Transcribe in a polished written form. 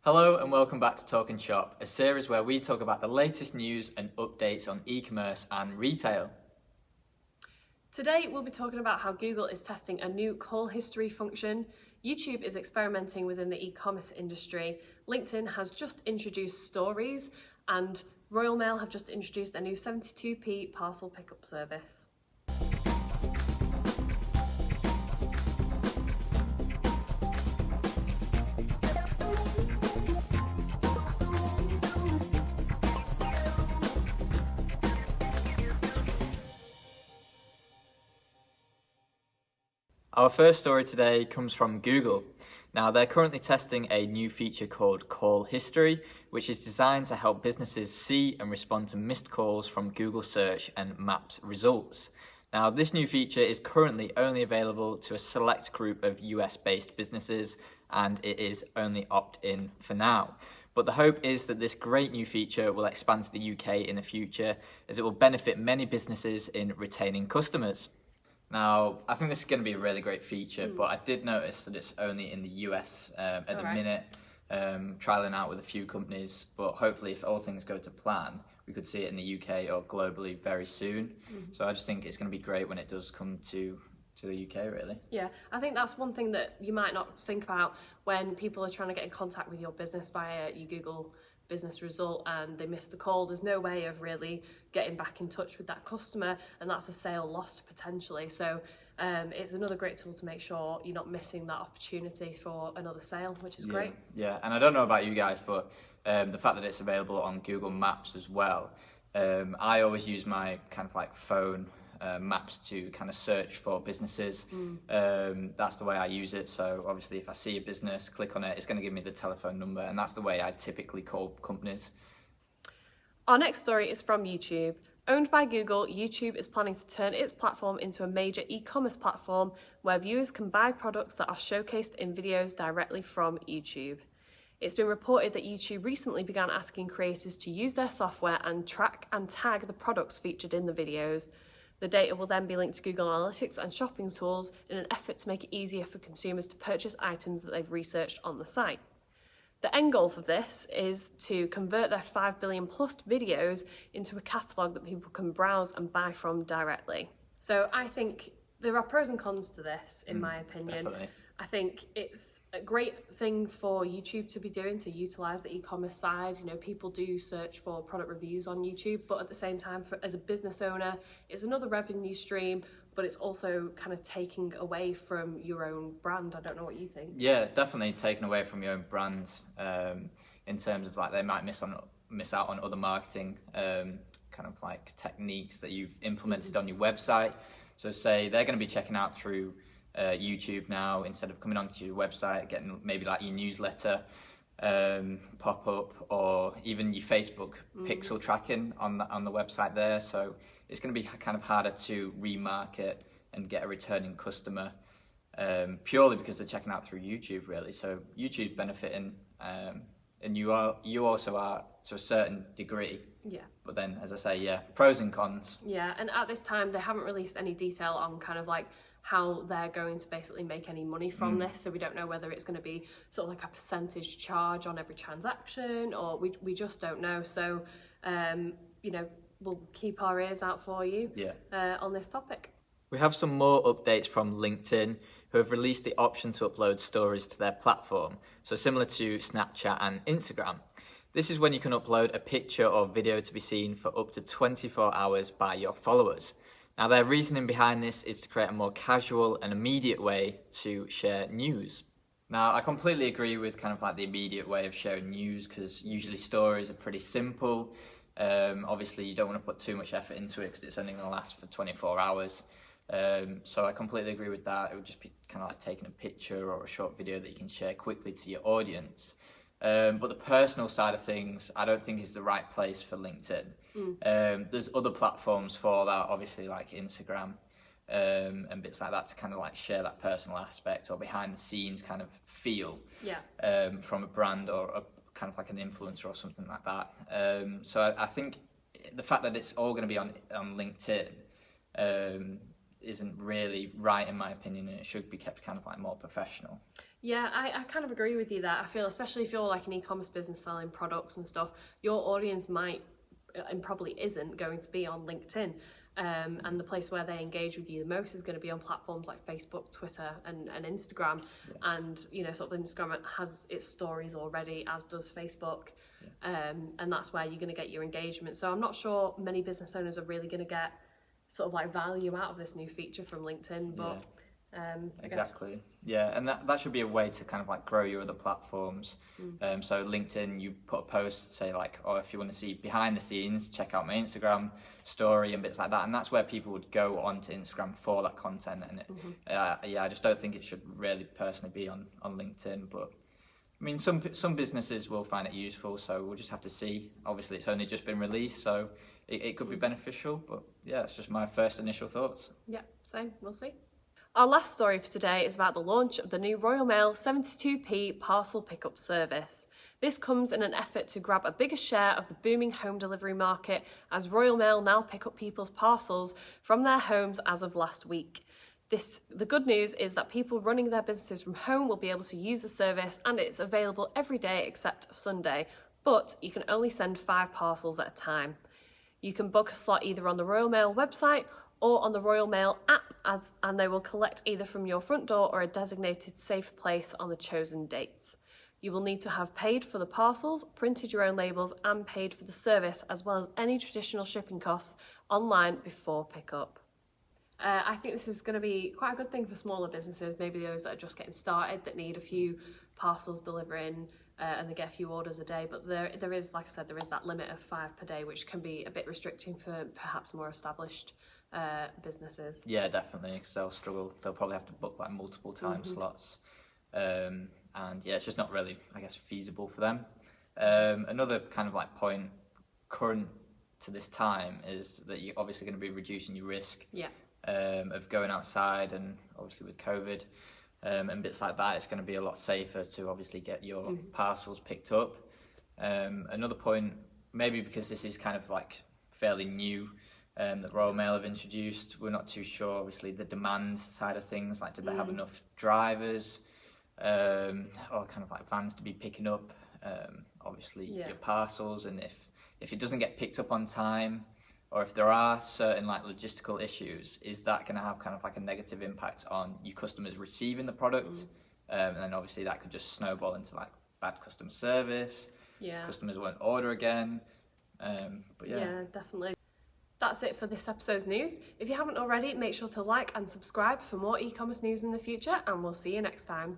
Hello and welcome back to Talking Shop, a series where we talk about the latest news and updates on e-commerce and retail. Today we'll be talking about how Google is testing a new call history function, YouTube is experimenting within the e-commerce industry, LinkedIn has just introduced stories, and Royal Mail have just introduced a new 72p parcel pickup service. Our first story today comes from Google. Now, they're currently testing a new feature called Call History, which is designed to help businesses see and respond to missed calls from Google Search and Maps results. Now, this new feature is currently only available to a select group of US-based businesses, and it is only opt-in for now. But the hope is that this great new feature will expand to the UK in the future, as it will benefit many businesses in retaining customers. Now, I think this is going to be a really great feature, but I did notice that it's only in the US at the minute, trialling out with a few companies, but hopefully if all things go to plan, we could see it in the UK or globally very soon. So I just think it's going to be great when it does come to the UK, really. Yeah, I think that's one thing that you might not think about when people are trying to get in contact with your business via your Google business result and they miss the call. There's no way of really getting back in touch with that customer, and that's a sale lost potentially. So it's another great tool to make sure you're not missing that opportunity for another sale, which is great. Yeah, and I don't know about you guys, but the fact that it's available on Google Maps as well, I always use my kind of like phone maps to kind of search for businesses. That's the way I use it. So obviously if I see a business, click on it, it's going to give me the telephone number, and that's the way I typically call companies. Our next story is from YouTube. Owned by Google, YouTube is planning to turn its platform into a major e-commerce platform where viewers can buy products that are showcased in videos directly from YouTube. It's been reported that YouTube recently began asking creators to use their software and track and tag the products featured in the videos. The data will then be linked to Google Analytics and shopping tools in an effort to make it easier for consumers to purchase items that they've researched on the site. The end goal for this is to convert their 5 billion plus videos into a catalogue that people can browse and buy from directly. So I think there are pros and cons to this, in my opinion. Definitely. I think it's a great thing for YouTube to be doing, to utilise the e-commerce side. You know, people do search for product reviews on YouTube, but at the same time, as a business owner, it's another revenue stream, but it's also kind of taking away from your own brand. I don't know what you think. Yeah, definitely taken away from your own brand, in terms of like they might miss out on other marketing kind of like techniques that you've implemented on your website. So say they're going to be checking out through YouTube now, instead of coming onto your website, getting maybe like your newsletter pop up, or even your Facebook pixel tracking on the website there. So it's going to be kind of harder to remarket and get a returning customer, purely because they're checking out through YouTube, really. So YouTube's benefiting, and you also are to a certain degree. Yeah. But then, as I say, yeah, pros and cons. Yeah, and at this time they haven't released any detail on kind of like how they're going to basically make any money from this. So we don't know whether it's going to be sort of like a percentage charge on every transaction, or we just don't know. So, you know, we'll keep our ears out for you on this topic. We have some more updates from LinkedIn, who have released the option to upload stories to their platform. So similar to Snapchat and Instagram. This is when you can upload a picture or video to be seen for up to 24 hours by your followers. Now, their reasoning behind this is to create a more casual and immediate way to share news. Now, I completely agree with kind of like the immediate way of sharing news, because usually stories are pretty simple. Obviously, you don't want to put too much effort into it because it's only going to last for 24 hours. So I completely agree with that. It would just be kind of like taking a picture or a short video that you can share quickly to your audience. But the personal side of things, I don't think is the right place for LinkedIn. There's other platforms for that, obviously, like Instagram and bits like that, to kind of like share that personal aspect or behind the scenes kind of feel from a brand or a kind of like an influencer or something like that. So I think the fact that it's all going to be on LinkedIn isn't really right, in my opinion, and it should be kept kind of like more professional. Yeah, I kind of agree with you there. I feel, especially if you're like an e-commerce business selling products and stuff, your audience might and probably isn't going to be on LinkedIn. And the place where they engage with you the most is going to be on platforms like Facebook, Twitter, and Instagram. Yeah. And you know, sort of Instagram has its stories already, as does Facebook. Yeah. And that's where you're going to get your engagement. So I'm not sure many business owners are really going to get sort of like value out of this new feature from LinkedIn, but. Yeah. Exactly. Yeah, and that should be a way to kind of like grow your other platforms. So LinkedIn, you put a post, say like, oh, if you want to see behind the scenes, check out my Instagram story and bits like that. And that's where people would go onto Instagram for that content. And I just don't think it should really personally be on LinkedIn. But I mean, some businesses will find it useful, so we'll just have to see. Obviously, it's only just been released, so it could be beneficial. But yeah, it's just my first initial thoughts. Yeah, same. We'll see. Our last story for today is about the launch of the new Royal Mail 72p parcel pickup service. This comes in an effort to grab a bigger share of the booming home delivery market, as Royal Mail now pick up people's parcels from their homes as of last week. The good news is that people running their businesses from home will be able to use the service, and it's available every day except Sunday, but you can only send 5 parcels at a time. You can book a slot either on the Royal Mail website or on the Royal Mail app, and they will collect either from your front door or a designated safe place on the chosen dates. You will need to have paid for the parcels, printed your own labels, and paid for the service, as well as any traditional shipping costs online before pickup. I think this is going to be quite a good thing for smaller businesses, maybe those that are just getting started, that need a few parcels delivering, and they get a few orders a day. But there is, like I said, there is that limit of 5 per day, which can be a bit restricting for perhaps more established businesses. Yeah, definitely, because they'll struggle. They'll probably have to book like multiple time slots, and yeah, it's just not really, I guess, feasible for them. Another kind of like point current to this time is that you're obviously going to be reducing your risk. Yeah. Of going outside, and obviously with COVID and bits like that, it's going to be a lot safer to obviously get your parcels picked up. Another point, maybe because this is kind of like fairly new, that Royal Mail have introduced, we're not too sure obviously the demand side of things, like do they have enough drivers or kind of like vans to be picking up obviously your parcels, and if it doesn't get picked up on time, or if there are certain like logistical issues, is that going to have kind of like a negative impact on your customers receiving the product? And then obviously that could just snowball into like bad customer service. Yeah. Customers won't order again. But yeah, definitely. That's it for this episode's news. If you haven't already, make sure to like and subscribe for more e-commerce news in the future, and we'll see you next time.